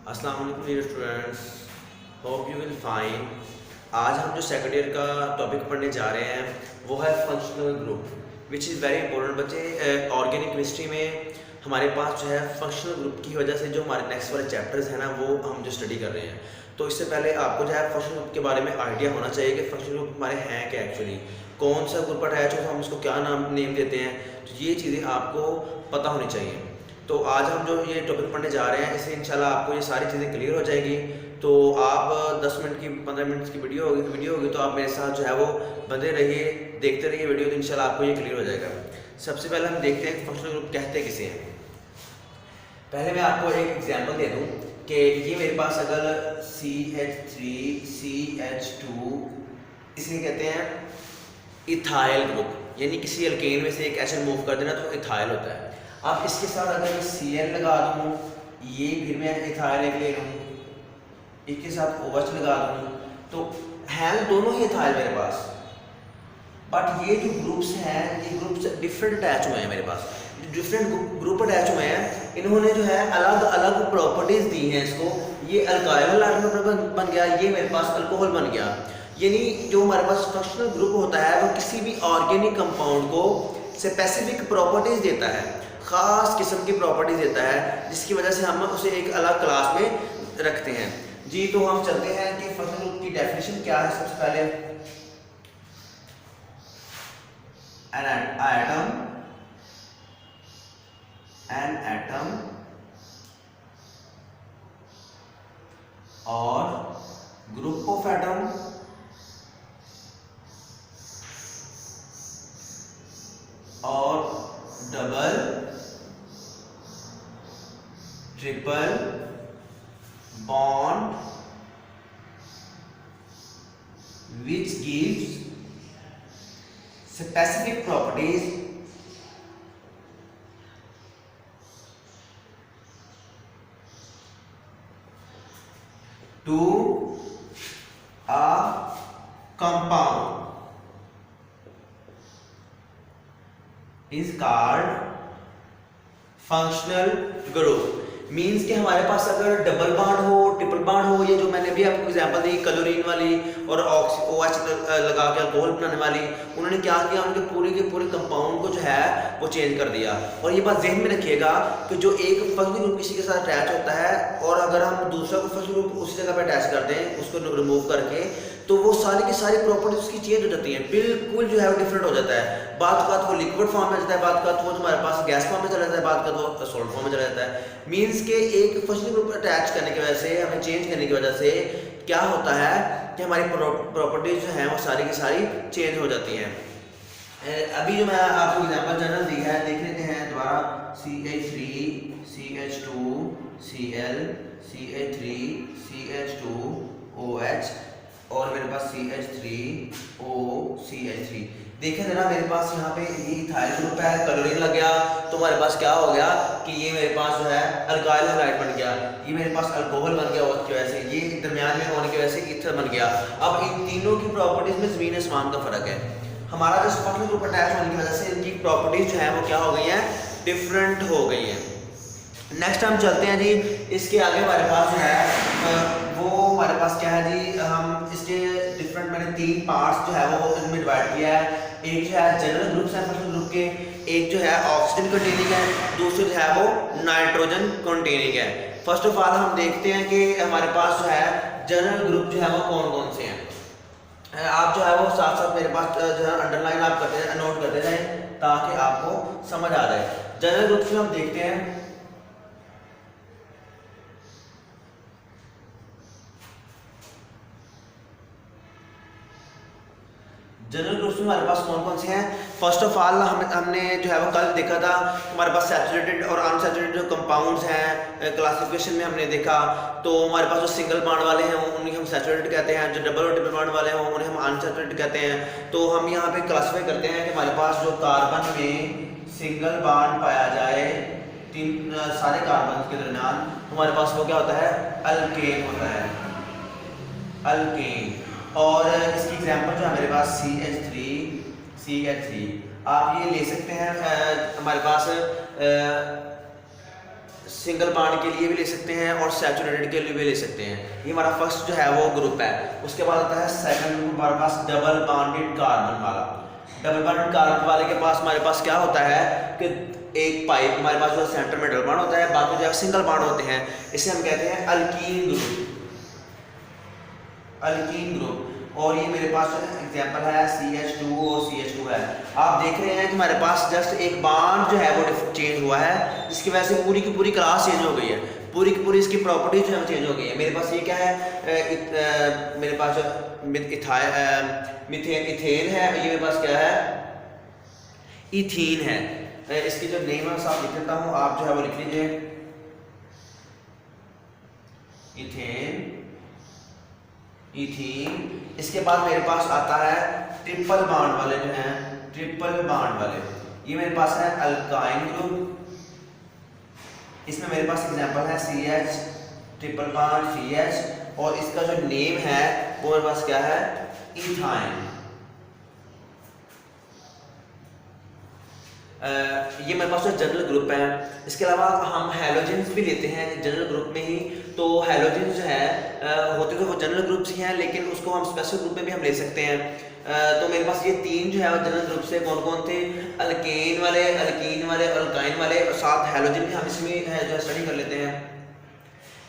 अस्सलाम वालेकुम dear students, hope you will fine. आज हम जो सेकंड ईयर का टॉपिक पढ़ने जा रहे हैं वो है functional group, which is very important. बच्चे ऑर्गेनिक केमिस्ट्री में हमारे पास जो है फंक्शनल ग्रुप की वजह से जो हमारे नेक्स्ट वाले चैप्टर्स हैं ना, वो हम जो स्टडी कर रहे हैं, तो इससे पहले आपको जो है फंक्शनल ग्रुप के बारे में आइडिया होना चाहिए कि फंक्शनल ग्रुप हमारे हैं क्या, एक्चुअली कौन सा ग्रुप अटैच हो, हम उसको क्या नेम देते हैं। तो ये चीज़ें आपको पता होनी चाहिए। तो आज हम जो ये टॉपिक पढ़ने जा रहे हैं, इससे इंशाल्लाह आपको ये सारी चीज़ें क्लियर हो जाएगी। तो आप 10 मिनट की 15 मिनट की वीडियो होगी, तो आप मेरे साथ जो है वो बंधे रहिए, देखते रहिए वीडियो, तो इंशाल्लाह आपको ये क्लियर हो जाएगा। सबसे पहले हम देखते हैं फंक्शनल ग्रुप कहते किसे हैं। पहले मैं आपको एक एग्जांपल दे दूं कि ये मेरे पास अगर CH3CH2, इसे कहते हैं इथाइल ग्रुप, यानी किसी अल्केन में से एक एसिड मूव कर देना तो इथाइल होता है। अब इसके साथ अगर मैं Cl लगा दूँ, ये फिर मैं इथाइल एक ले लूँ, इसके साथ OH लगा दूँ, तो हैं दोनों ही इथाइल मेरे पास, बट ये जो ग्रुप्स हैं ये ग्रुप्स डिफरेंट अटैच हुए हैं मेरे पास। डिफरेंट ग्रुप अटैच हुए हैं, इन्होंने जो है अलग अलग प्रॉपर्टीज दी हैं इसको। ये अल्काइल बन गया, ये मेरे पास अल्कोहल बन गया। यानी जो हमारे पास फंक्शनल ग्रुप होता है वो किसी भी ऑर्गेनिक कंपाउंड को स्पेसिफिक प्रॉपर्टीज देता है, ख़ास किस्म की प्रॉपर्टीज देता है, जिसकी वजह से हम उसे एक अलग क्लास में रखते हैं। जी, तो हम चलते हैं कि फंक्शनल ग्रुप की डेफिनेशन क्या है। सबसे पहले an atom or group of atom or double, triple bond which gives specific properties to a compound is called functional group। Means कि हमारे पास अगर डबल बॉन्ड हो, ट्रिपल बॉन्ड हो, ये जो मैंने भी आपको एग्जांपल दी क्लोरीन वाली और OH लगा के अल्कोहल बनाने वाली, उन्होंने क्या किया, उनके पूरे के पूरे कंपाउंड को जो है वो चेंज कर दिया। और ये बात जहन में रखिएगा कि जो एक फंक्शनल ग्रुप किसी के साथ अटैच होता है और अगर हम दूसरा को फंक्शनल ग्रुप उसी जगह पे अटैच कर दें, उसको रिमूव करके, तो वो सारी की सारी प्रॉपर्टीज उसकी चेंज हो जाती हैं, बिल्कुल जो है वो डिफरेंट हो जाता है। बात वो लिक्विड फॉर्म में जाता है, बात वो हमारे पास गैस फॉर्म में चला जाता है, बात वो सॉलिड फॉर्म में चला जाता है। मीन्स के एक फंक्शनल ग्रुप अटैच करने की वजह से, हमें चेंज करने की वजह से क्या होता है कि हमारी प्रॉपर्टीज जो हैं वो सारी की सारी चेंज हो जाती हैं। अभी जो मैं आपको एग्जांपल जनरल दी है, देख लेते हैं दोबारा। CH3CH2Cl CH3CH2OH और मेरे पास CH3OCH3। देखें जरा, मेरे पास यहाँ पे ये इथाइल ग्रुप है, क्लोरीन लग गया, तो हमारे पास क्या हो गया कि ये मेरे पास जो है अल्काइल हैलाइड बन गया, ये मेरे पास अल्कोहल बन गया, उसकी वजह से ये दरमियान में होने की वजह से ईथर बन गया। अब इन तीनों की प्रॉपर्टीज में ज़मीन आसमान का फ़र्क है। हमारा जो फंक्शनल ग्रुप अटैच होने की वजह से इनकी प्रॉपर्टीज जो है वो क्या हो गई हैं, डिफरेंट हो गई हैं। नेक्स्ट हम चलते हैं जी, इसके आगे हमारे पास जो है वो हमारे पास क्या है जी, हम इसके डिफरेंट मैंने 3 पार्ट्स जो है वो इनमें डिवाइड किया है। एक जो है जनरल ग्रुप्स हैं फंक्शनल ग्रुप के, एक जो है ऑक्सीजन कंटेनिंग है, दूसरे जो है वो नाइट्रोजन कंटेनिंग है। फर्स्ट ऑफ ऑल हम देखते हैं कि हमारे पास जो है जनरल ग्रुप जो है वो कौन कौन से हैं। आप जो है वो साथ साथ मेरे पास जो है अंडरलाइन आप करते हैं, नोट करते जाएं ताकि आपको समझ आ जाए। जनरल ग्रुप्स में हम देखते हैं जनरल ग्रुप्स में हमारे पास कौन कौन से हैं। फर्स्ट ऑफ ऑल हमने जो है वो कल देखा था, हमारे पास सैचुरेटेड और अनसैचुरेटेड जो कंपाउंड्स हैं क्लासिफिकेशन में हमने देखा। तो हमारे पास जो सिंगल बॉन्ड वाले हैं उन्हें हम सैचुरेटेड कहते हैं, जो डबल और ट्रिपल बॉन्ड वाले हैं उन्हें हम अनसैचुरेटेड कहते हैं। तो हम यहाँ पे क्लासीफाई करते हैं कि हमारे पास जो कार्बन में सिंगल बॉन्ड पाया जाए सारे कार्बन के दरमियान, हमारे पास वो क्या होता है, अल्केन होता है, अल्केन। और इसकी एग्जांपल जो है मेरे पास CH3 आप ये ले सकते हैं। हमारे पास सिंगल बॉन्ड के लिए भी ले सकते हैं और सैचुरेटेड के लिए भी ले सकते हैं। ये हमारा फर्स्ट जो है वो ग्रुप है। उसके बाद आता है सेकंड ग्रुप हमारे पास डबल बॉन्डेड कार्बन वाला। डबल बॉन्डेड कार्बन वाले के पास हमारे पास क्या होता है कि एक पाइप हमारे पास जो सेंटर में डबल बॉन्ड होता है, बाकी जो सिंगल बॉन्ड होते हैं, इसे हम कहते हैं अल्कीन ग्रुप, अल्कीन ग्रुप। और ये मेरे पास एग्जांपल है CH2 और CH2 है। आप देख रहे हैं कि हमारे पास जस्ट एक बॉन्ड जो है वो चेंज हुआ है, जिसकी वजह से पूरी की पूरी क्लास चेंज हो गई है, पूरी की पूरी इसकी प्रॉपर्टी जो है वो चेंज हो गई है। मेरे पास ये क्या है, मेरे पास इथेन है, ये मेरे पास क्या है, इथीन है। इसकी जो नेम है साफ लिख देता हूँ, आप जो है वो लिख लीजिए, इथेन, इथीन। इसके बाद मेरे पास आता है ट्रिपल बॉन्ड वाले जो हैं, ट्रिपल बॉन्ड वाले, ये मेरे पास है अल्काइन ग्रुप। इसमें मेरे पास एग्जांपल है CH, ट्रिपल बॉन्ड CH, और इसका जो नेम है वो मेरे पास क्या है, इथाइन। ये मेरे पास जनरल ग्रुप है। इसके अलावा हम हैलोजेंस भी लेते हैं जनरल ग्रुप में ही। तो हैलोजेंस जो है होते तो वो जनरल ग्रुप्स ही हैं, लेकिन उसको हम स्पेशल ग्रुप में भी हम ले सकते हैं। तो मेरे पास ये तीन जो है वो जनरल ग्रुप से कौन कौन थे, अल्केन वाले, अल्कीन वाले और अल्काइन वाले, और साथ हैलोजन भी हम इसमें है जो स्टडी कर लेते हैं।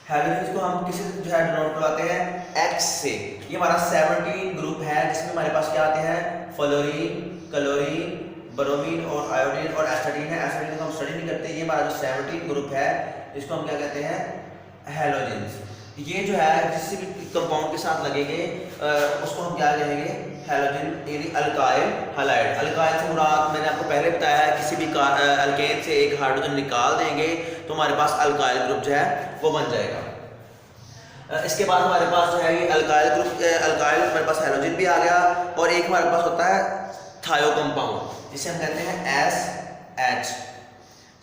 हैलोजेंस को हम किसी जो है डिनोट करवाते हैं X से। ये हमारा 17 ग्रुप है, जिसमें हमारे पास क्या आते हैं, फ्लोरीन, क्लोरीन, ब्रोमीन और आयोडीन और एसिडीन है। एसिडीन को हम स्टडी नहीं करते। ये हमारा जो 17 ग्रुप है, इसको हम क्या कहते हैं, हैलोजेंस। ये जो है जिस भी कंपाउंड के साथ लगेंगे उसको हम क्या कहेंगे, हैलोजन, यानी अल्काइल हैलाइड। अल्काइल से मुराद मैंने आपको पहले बताया है, किसी भी अल्केन से एक हाइड्रोजन निकाल देंगे तो हमारे पास अल्काइल ग्रुप जो है वो बन जाएगा। इसके बाद हमारे पास जो है ये अल्काइल ग्रुप, अल्काइल हमारे पास हैलोजन भी आ गया, और एक हमारे पास होता है थायो कंपाउंड, जिसे हम कहते हैं SH,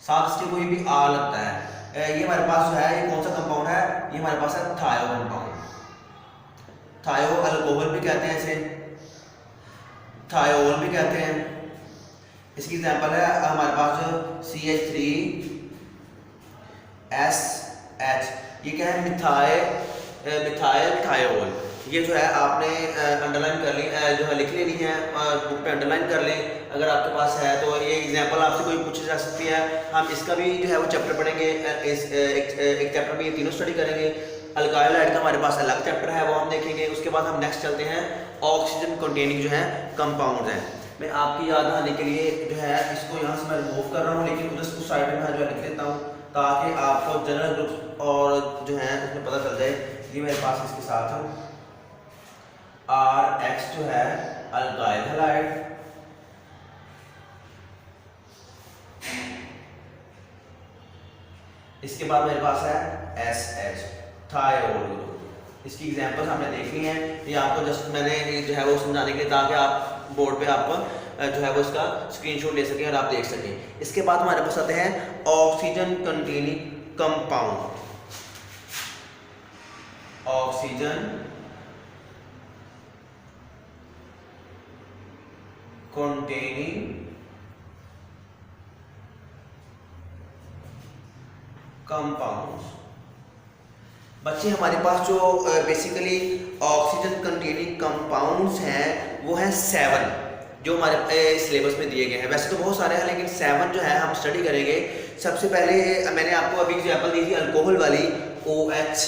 साथ इसके कोई भी R लगता है। ये हमारे पास जो है ये कौन सा कंपाउंड है, ये हमारे पास है थायो कंपाउंड। थायो अल्कोहल भी कहते हैं इसे, थायोल भी कहते हैं। इसकी एग्जांपल है हमारे पास जो CH3SH, ये क्या है, मिथाइल थायोल। ये जो है आपने अंडरलाइन कर ली, जो है लिख लेनी है, बुक पे अंडरलाइन कर लें अगर आपके पास है तो। ये एग्जांपल आपसे कोई पूछी जा सकती है। हम इसका भी जो है वो चैप्टर पढ़ेंगे, एक चैप्टर में ये तीनों स्टडी करेंगे। अल्काइल हाइड का हमारे पास अलग चैप्टर है, वो हम देखेंगे। उसके बाद हम नेक्स्ट चलते हैं ऑक्सीजन कंटेनिंग जो है कंपाउंड है। मैं आपकी याद आने के लिए जो है इसको यहाँ से मैं रिमूव कर रहा हूँ, लेकिन उधर उस साइड में जो है लिख देता हूँ, ताकि आपको जनरल ग्रुप और जो है उसमें पता चल जाए। ये मेरे पास इसके साथ RH जो है अल्काइल हैलाइड, इसके बाद मेरे पास है SH, थायोल ग्रुप। इसकी एग्जांपल्स हमने देख ली हैं। ये आपको जस्ट मैंने जो है वो समझाने के लिए, ताकि आप बोर्ड पे आपको जो है वो इसका स्क्रीनशॉट ले सकें और आप देख सकें। इसके बाद हमारे पास आते हैं oxygen containing compound. Oxygen containing compounds. बच्चे हमारे पास जो बेसिकली ऑक्सीजन कंटेनिंग कंपाउंड्स हैं वो हैं 7, जो हमारे सिलेबस में दिए गए हैं। वैसे तो बहुत सारे हैं, लेकिन 7 जो है हम स्टडी करेंगे। सबसे पहले मैंने आपको अभी एग्जांपल दी थी अल्कोहल वाली, OH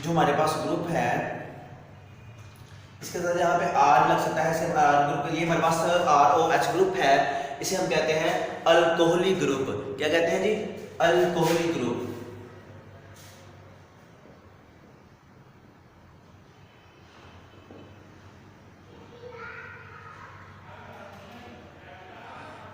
जो हमारे पास ग्रुप है, इसके साथ यहाँ पे R लग सकता है, सिर्फ R ग्रुप। ये हमारे पास ROH ग्रुप है, इसे हम कहते हैं अल्कोहलिक ग्रुप। क्या कहते हैं जी, अल्कोहलिक ग्रुप।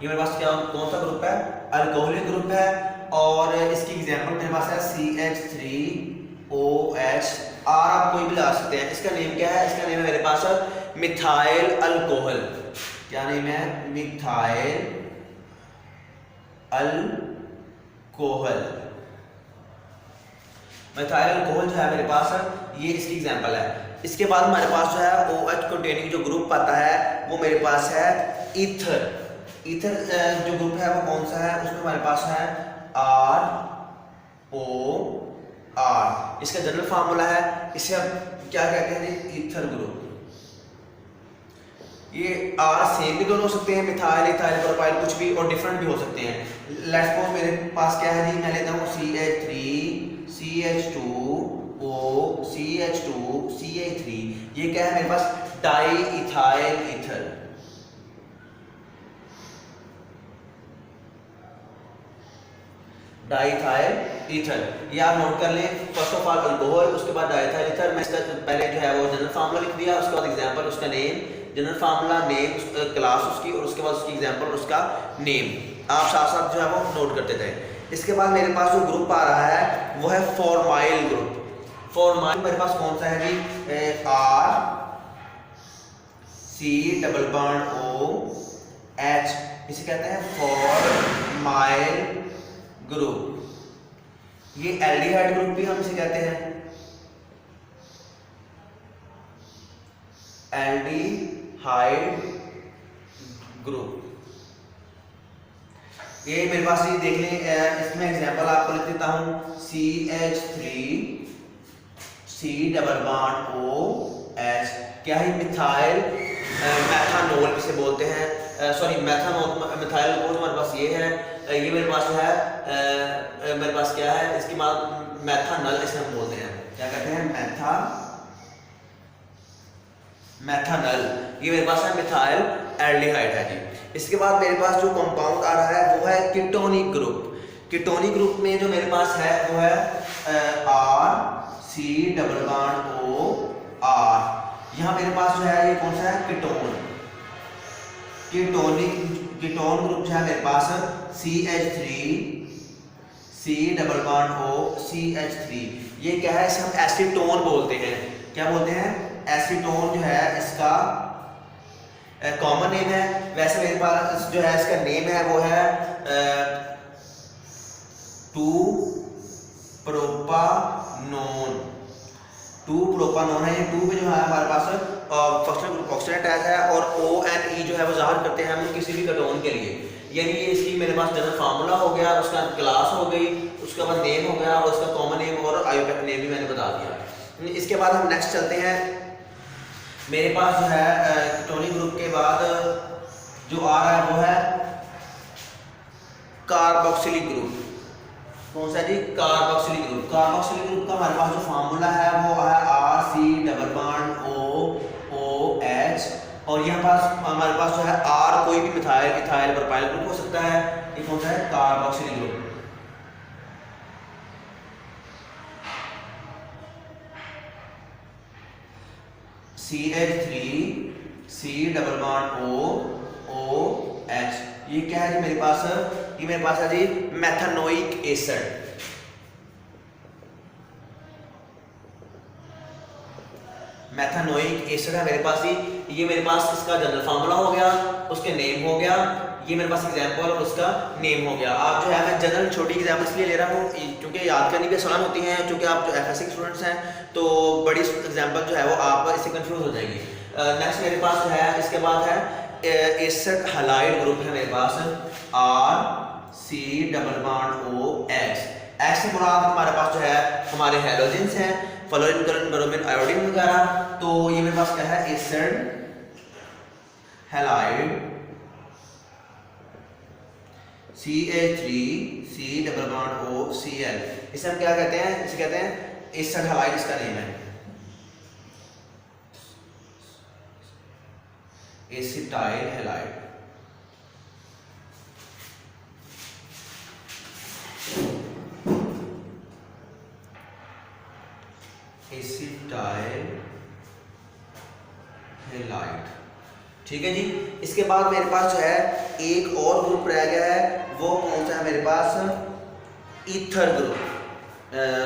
ये मेरे पास क्या कौन सा ग्रुप है, अल्कोहलिक ग्रुप है। और इसकी एग्जांपल मेरे पास है CH3OH। R आप कोई भी ला सकते हैं। इसका नेम क्या है, इसका नेम है मेरे पास मिथाइल अल्कोहल। क्या नेम है, मिथाइल अल्कोहल। मिथाइल अल्कोहल जो है मेरे पास, ये इसकी एग्जांपल है। इसके बाद हमारे पास जो है OH कंटेनिंग जो ग्रुप आता है वो मेरे पास है ईथर। ईथर जो ग्रुप है वो कौन सा है, उसमें हमारे पास है ओ आर, इसका जनरल फार्मूला है, इसे हम क्या कहते हैं जी, ईथर ग्रुप। ये आर सेम भी दोनों हो सकते हैं, मिथाइल इथाइल प्रोपाइल कुछ भी, और डिफरेंट भी हो सकते हैं। लेट्स सपोज मेरे पास क्या है जी, मैं लेता हूँ CH3 CH2 O CH2 CH3, ये क्या है मेरे पास, di ethyl ether. Diethyl ether, ये आप नोट कर लें। फर्स्ट ऑफ ऑल अल्कोहल, उसके बाद डाइथाइल ईथर। मैं इसका पहले जो है वो जनरल फार्मूला लिख दिया, उसके बाद एग्जांपल, उसका name, general formula, name, class उसकी, और उसके बाद उसकी एग्जांपल, उसका नेम आप साथ साथ जो है वो नोट करते थे। इसके बाद मेरे पास जो ग्रुप आ रहा है वो है फॉर्माइल ग्रुप। फॉर्माइल मेरे पास कौन सा है जी, R C double bond O H, इसे कहते हैं फॉर्माइल ग्रुप। ये एल्डिहाइड ग्रुप भी हम इसे कहते हैं, एल्डिहाइड ग्रुप। ये मेरे पास ये देख लें, इसमें एग्जांपल आपको लिख देता हूं, CH3 C double bond O H, क्या है, मिथाइल मेथानोल इसे बोलते हैं, सॉरी मेथानोल, मिथाइल अल्कोहल हमारे पास ये है। ये मेरे पास जो है, मेरे पास क्या है, इसकी बात मेथानल इसे हम बोलते हैं, क्या कहते हैं, मेथानल। ये मेरे पास है मिथाइल एल्डिहाइड है जी। इसके बाद मेरे पास जो कंपाउंड आ रहा है वो है कीटोनिक ग्रुप। कीटोनिक ग्रुप में जो मेरे पास है वो है RC double bond O R। यहाँ मेरे पास जो है ये कौन सा है, कीटोन। कीटोन ग्रुप जो है मेरे पास CH3 C double bond O CH3, ये क्या है, इसे हम एसीटोन बोलते हैं। क्या बोलते हैं, एसीटोन जो है इसका कॉमन नेम है। वैसे मेरे पास जो है इसका नेम है वो है 2-प्रोपानोन। 2-प्रोपानोन है, ये 2 पे जो है हमारे पास फंक्शनल ग्रुप ऑक्सीजन अटैच है, और ONE जो है वो ज़ाहिर करते हैं हम किसी भी कीटोन के लिए। यानी ये इसकी मेरे पास जनरल फार्मूला हो गया, उसका क्लास हो गई, उसके बाद नेम हो गया, और उसका कॉमन नेम और आयोपेक नेम भी मैंने बता दिया। इसके बाद हम नेक्स्ट चलते हैं। मेरे पास जो है कीटोनिक ग्रुप के बाद जो आ रहा है वो है कार्बोक्सिलिक ग्रुप। कौन सा जी, कार्बोक्सिलिक ग्रुप। कार्बोक्सिलिक ग्रुप का हमारे पास जो फार्मूला है वो है RC double bond O OH, और यहाँ पास हमारे पास जो है R कोई भी मिथाइल इथाइल प्रोपाइल ग्रुप हो सकता है। ये कौन सा है, carboxylic group. CH3 C double bond O OH, ये क्या है जी मेरे पास, ये मेरे पास है जी मेथानोइक एसिड। मेथानोइक एसिड है मेरे पास ही, ये मेरे पास इसका जनरल फार्मूला हो गया, उसके नेम हो गया, ये मेरे पास एग्जांपल और उसका नेम हो गया। आप जो है, मैं जनरल छोटी एग्जांपल इसलिए ले रहा हूँ क्योंकि याद करनी भी आसान होती हैं, क्योंकि आप जो FSC स्टूडेंट्स हैं तो बड़ी एग्जांपल जो है वो आप इससे कंफ्यूज हो जाएगी। नेक्स्ट मेरे पास जो है, इसके बाद है एसिड हैलाइड ग्रुप है मेरे पास, RC डबल बॉन्ड OH। ऐसे मुराद हमारे पास जो है हमारे हैलोजेंस हैं, फ्लोरीन, क्लोरीन, ब्रोमीन, आयोडीन वगैरह। तो ये मेरे पास क्या है, acid halide CH3 C double bond O Cl, इसे हम क्या कहते हैं, इसे कहते हैं एसिड हैलाइड, इसका नेम है एसिटाइल हैलाइड। एसिटाइल हैलाइड, ठीक है जी। इसके बाद मेरे पास जो है एक और ग्रुप रह गया है, वो कौन सा है मेरे पास, ईथर ग्रुप।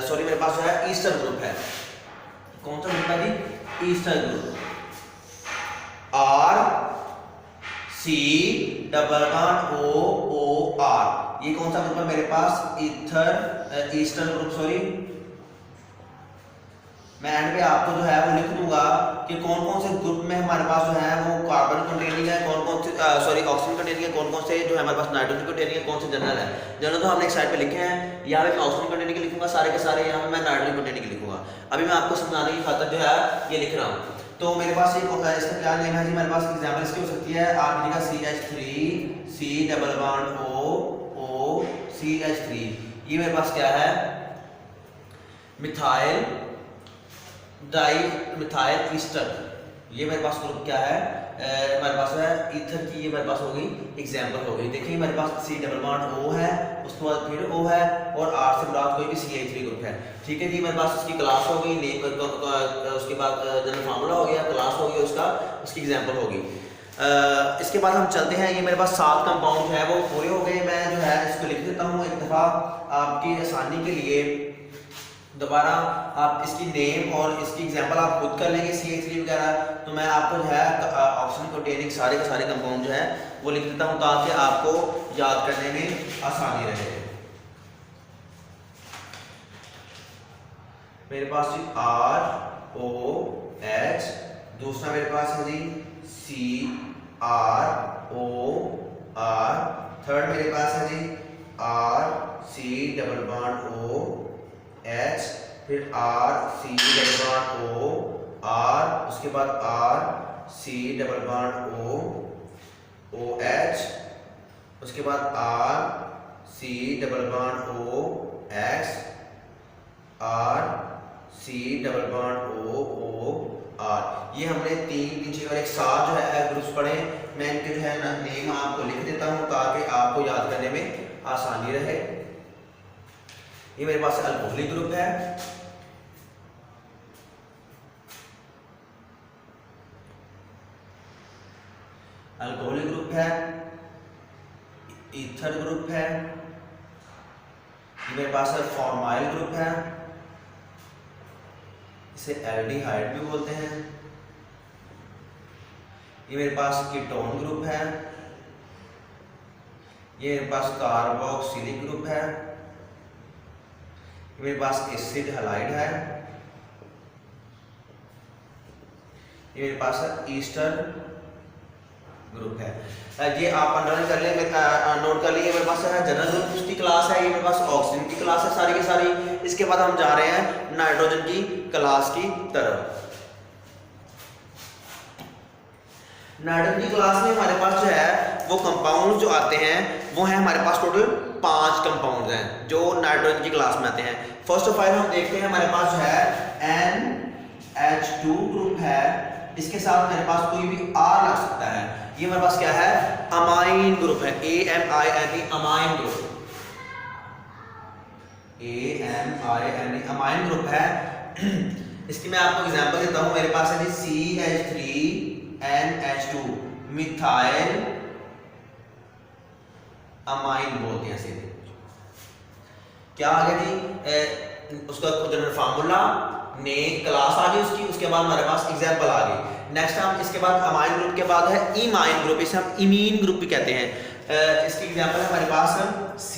सॉरी, मेरे पास जो है ईस्टर ग्रुप है। कौन सा ग्रुप है जी, ester group. RC double bond OR, ये कौन सा ग्रुप है मेरे पास, ईथर ईस्टर ग्रुप, सॉरी मैं एंड पे आपको जो है वो लिख दूंगा कि कौन कौन से ग्रुप में हमारे पास जो है वो कार्बन कंटेनिंग है, कौन कौन से ऑक्सीजन कंटेनिंग है, कौन कौन से जो है हमारे पास नाइट्रोजन कंटेनिंग है, कौन से जनरल है। जनरल तो हमने एक साइड पे लिखे हैं, यहाँ पे मैं ऑक्सीजन कंटेनिंग लिखूंगा सारे के सारे, यहाँ पे मैं नाइट्रोजन कंटेनिंग लिखूंगा। अभी मैं आपको समझाने की खातिर जो है ये लिख रहा हूँ। तो मेरे पास एक इसका क्या नेम है जी, मेरे पास एग्जाम्पल इसकी हो सकती है आप का CH3 C double bond O CH3। ये मेरे पास क्या है, मिथाइल डाई मिथाइल ईस्टर। ये मेरे पास ग्रुप क्या है, हमारे पास है ईथर की, ये मेरे पास होगी एग्जांपल हो गई। देखिए मेरे पास C डबल बॉन्ड O है, उसके बाद फिर O है और R से मुराद कोई भी CH3 ग्रुप है। ठीक है जी, मेरे पास उसकी क्लास हो गई, नेम उसके बाद जनरल फार्मूला हो गया, क्लास हो गई उसका, उसकी एग्जांपल होगी। इसके बाद हम चलते हैं, ये मेरे पास 7 कंपाउंड है वो पूरे हो गए। मैं जो है इसको लिख देता हूँ एक दफ़ा आपकी आसानी के लिए, दोबारा आप इसकी नेम और इसकी एग्जांपल आप खुद कर लेंगे CH3 वगैरह। तो मैं आपको जो है ऑक्सीजन कंटेनिंग सारे के सारे कंपाउंड जो है वो लिख देता हूँ ताकि आपको याद करने में आसानी रहे। मेरे पास जी ROH, दूसरा मेरे पास है जी CROR, थर्ड मेरे पास है जी RC डबल बॉन्ड OH, फिर RC डबल बॉन्ड OR, उसके बाद RC डबल बॉन्ड OH, उसके बाद RC double bond OX, RC double bond OR। ये हमने 3 6 और एक साथ जो है ग्रुप्स पढ़े। मैं इनके जो है ना नेम आपको लिख देता हूँ ताकि आपको याद करने में आसानी रहे। ये मेरे पास अल्कोहलिक ग्रुप है, अल्कोहलिक ग्रुप है, ईथर ग्रुप है, ये मेरे पास फॉर्माइल ग्रुप है, इसे एल्डिहाइड भी बोलते हैं। ये मेरे पास कीटोन ग्रुप है, ये मेरे पास कार्बोक्सिलिक ग्रुप है, ये मेरे पास एसिड हैलाइड है, ये मेरे पास ईस्टर ग्रुप है। ये आप अंडरलाइन कर लें, नोट कर लीजिए। मेरे पास है जनरल ग्रुप, उसकी क्लास है, ये मेरे पास ऑक्सीजन की क्लास है सारी की सारी। इसके बाद हम जा रहे हैं नाइट्रोजन की क्लास की तरफ। नाइट्रोजन की क्लास में हमारे पास जो है वो कंपाउंड जो आते हैं वो है हमारे पास टोटल 5 कंपाउंड हैं जो नाइट्रोजन की क्लास में आते हैं। फर्स्ट ऑफ ऑल हम देखते हैं हमारे पास जो है NH2 ग्रुप है, इसके साथ मेरे पास कोई भी R लग सकता है। ये मेरे पास क्या है, अमाइन ग्रुप है, AMINE amine group, AMINE amine group है। इसकी मैं आपको एग्जांपल देता हूं। मेरे पास है जी CH3NH2 मिथाइल अमाइन बोलते हैं सीधे। क्या आ गया जी, उसका जनरल फार्मूला, नेम, क्लास आ गई उसकी, उसके बाद हमारे पास एग्जांपल आ गई। नेक्स्ट हम इसके बाद अमाइन ग्रुप के बाद है इमाइन ग्रुप, इसे हम इमीन ग्रुप भी कहते हैं। इसकी एग्जांपल है हमारे पास C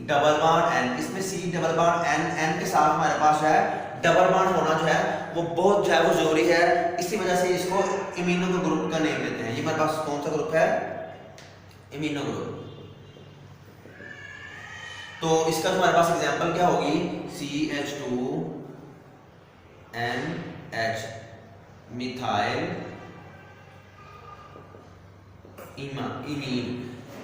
डबल बॉन्ड N, इसमें C डबल बॉन्ड N के साथ हमारे पास जो है डबल बॉन्ड होना जो है वो बहुत जो है वो जरूरी है, इसी वजह से इसको इमीनो के ग्रुप का नेम देते हैं। ये हमारे पास कौन सा ग्रुप है, इमीनो ग्रुप। तो इसका हमारे पास एग्जांपल क्या होगी, CH2NH मिथाइल इमीन।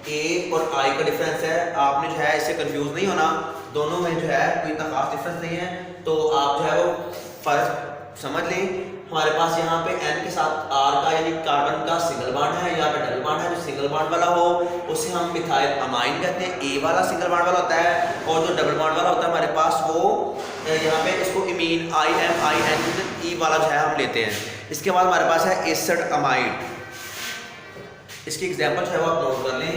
A और I का डिफरेंस है, आपने जो है इससे कंफ्यूज नहीं होना, दोनों में जो है कोई इतना खास डिफरेंस नहीं है। तो आप जो है वो फर्क समझ लें। हमारे पास यहाँ पे N के साथ R का यानी कार्बन का सिंगल बॉन्ड है, यहाँ पे डबल बॉन्ड है। जो सिंगल बॉन्ड वाला हो उसे हम मिथाइल अमाइन कहते हैं, A वाला सिंगल बॉन्ड वाला होता है, और जो डबल बॉन्ड वाला होता है हमारे पास वो यहाँ पे इसको इमीन IMINE वाला जो है हम लेते हैं। इसके बाद हमारे पास है एसिड अमाइड, इसकी एग्जांपल जो है वो आप नोट कर लें।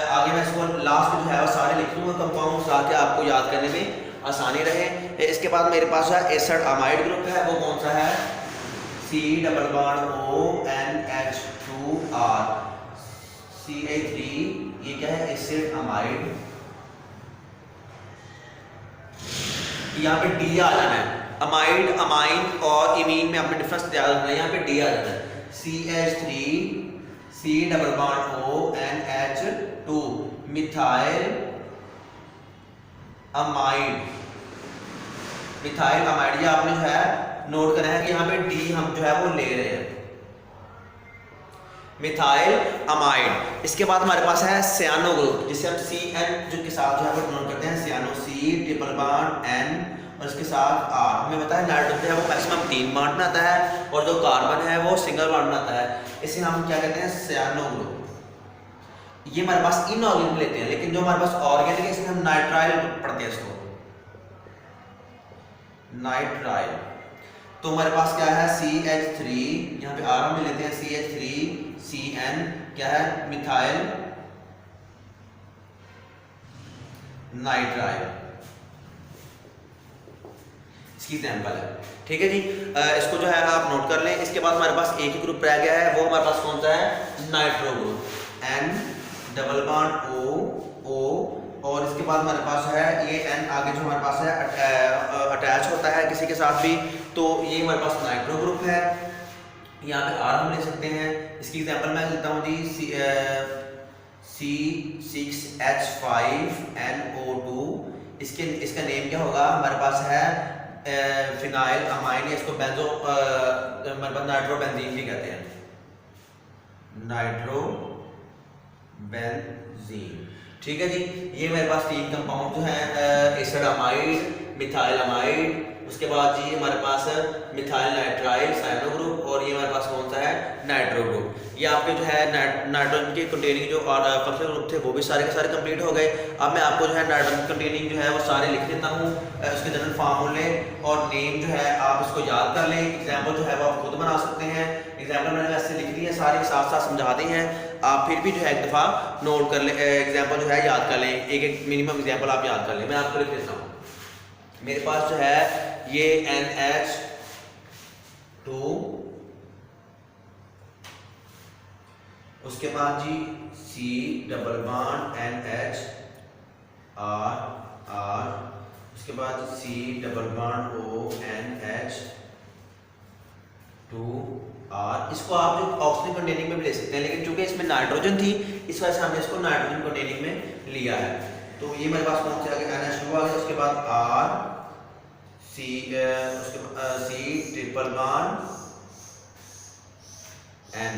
आगे मैं इसको लास्ट में जो है वो सारे लिख दूँगा कंपाउंड ताकि आपको याद करने में आसानी रहे। इसके बाद मेरे पास है एसिड अमाइड ग्रुप है, वो कौन सा है, C double bond ONH2R CH3, ये क्या है, एसिड अमाइड। यहाँ पे D आ जाना है, अमाइड, अमाइन और इमीन में आपने डिफरेंस याद रखना है। यहाँ पे डी आ जाता है, CH3 C double bond O NH2 methyl amide, methyl amide. ये आपने जो है नोट करना है कि यहाँ पे डी हम जो है वो ले रहे हैं, मिथाइल अमाइड। इसके बाद हमारे पास है सियानो ग्रुप, जिसे हम CN जो के साथ जो है वो नोट करते हैं, सियानो C ट्रिपल बॉन्ड N और इसके साथ R। हमें पता है नाइट्रोजन जो है वो मैक्सिमम 3 बॉन्ड में आता है और जो कार्बन है वो सिंगल बॉन्ड में आता है। इसे हम क्या कहते हैं, सियानो ग्रुप। ये हमारे पास इनऑर्गेनिक लेते हैं, लेकिन जो हमारे पास ऑर्गेनिक है इसमें हम नाइट्राइल पढ़ते हैं, इसको नाइट्राइल। तो हमारे पास क्या है, CH3, यहाँ पे R हम लेते हैं, CH3CN क्या है, मिथाइल नाइट्राइल, इसकी एग्जांपल है। ठीक है जी, इसको जो है आप नोट कर लें। इसके बाद हमारे पास एक ही ग्रुप रह गया है, वो हमारे पास कौन सा है, nitro group, N double bond O और इसके बाद हमारे पास है ये N आगे जो हमारे पास है अटैच होता है किसी के साथ भी, तो ये हमारे पास नाइट्रो ग्रुप है। यहाँ पे R हम ले सकते हैं। इसकी एग्जांपल मैं लेता हूँ जी, C6H5NO2। इसका नेम क्या होगा, हमारे पास है फिनाइल अमाइन, इसको बेंजो हमारे पास नाइट्रो बेंजीन भी कहते हैं, नाइट्रो बेंजीन। ठीक है जी, ये मेरे पास 3 कंपाउंड जो है, एसिड अमाइड, मिथाइल अमाइड, उसके बाद जी हमारे पास मिथाइल नाइट्राइल साइनो ग्रुप और ये हमारे पास कौन सा है, नाइट्रो ग्रुप। ये आपके जो है नाइट्रोजन के कंटेनिंग जो फंक्शनल ग्रुप थे वो भी सारे के सारे कंप्लीट हो गए। अब मैं आपको जो है नाइट्रोजन कंटेनिंग जो है वो सारे लिख देता हूँ, उसके जनरल फार्मूले और नेम जो है आप इसको याद कर लें। एग्जाम्पल जो है वो आप खुद बना सकते हैं। एग्जाम्पल मैंने वैसे लिख दी है, सारे साथ साथ समझा दी हैं, आप फिर भी जो है एक दफ़ा नोट कर लें, एग्जाम्पल जो है याद कर लें, एक मिनिमम एग्जाम्पल आप याद कर लें। मैं आपको लिख देता हूँ, मेरे पास जो है ये NH2, उसके बाद जी C double bond NH R, उसके बाद C double bond O NH2 R। इसको आप जो ऑक्सीजन कंटेनिंग में भी ले सकते हैं, लेकिन चूंकि इसमें नाइट्रोजन थी इस वजह से हमने इसको नाइट्रोजन कंटेनिंग में लिया है। तो ये मेरे पास कौन सा आ गया, NH2 आ गया। उसके बाद R C, उसके बाद C ट्रिपल बॉन्ड N।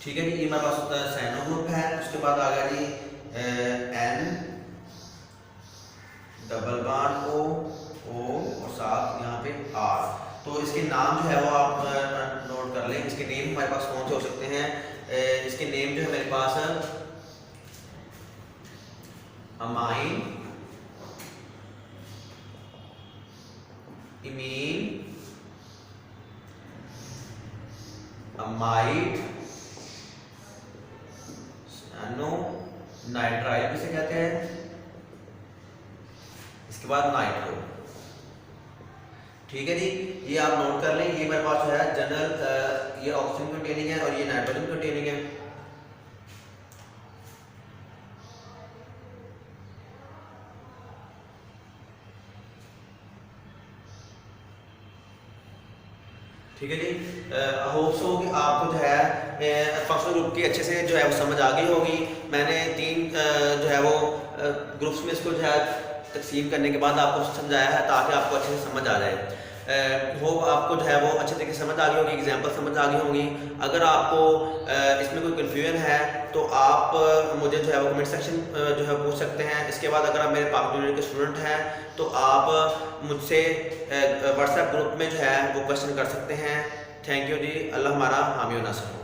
ठीक है जी, ये मेरे पास होता है साइनो ग्रुप है। उसके बाद आ गया जी N डबल बॉन्ड O और साथ यहाँ पे R। तो इसके नाम जो है वो आप नोट कर लें। इसके नेम हमारे पास कौन से हो सकते हैं, इसके नेम जो है मेरे पास amine, imine, amide, cyano nitrile किसे कहते हैं, इसके बाद नाइट्रो। ठीक है जी, ये आप नोट कर लें। ये मेरे पास जो है जनरल, ये ऑक्सीजन कंटेनिंग है और ये नाइट्रोजन कंटेनिंग है। ठीक है जी, होप सो कि आपको जो है फंक्शनल ग्रुप की अच्छे से जो है वो समझ आ गई होगी। मैंने 3 जो है वो ग्रुप्स में इसको जो है तकसीम करने के बाद आपको समझाया है ताकि आपको अच्छे से समझ आ जाए। होप आपको जो है वो अच्छे तरीके से समझ आ गई होगी, एग्जांपल समझ आ गई होंगी। अगर आपको इसमें कोई कन्फ्यूजन है तो आप मुझे जो है वो कमेंट सेक्शन जो है पूछ सकते हैं। इसके बाद अगर आप मेरे पाक यूनिवर्सिटी के स्टूडेंट हैं तो आप मुझसे व्हाट्सएप ग्रुप में जो है वो क्वेश्चन कर सकते हैं। थैंक यू जी, अल्लाह हमारा हामी व नासिर हो।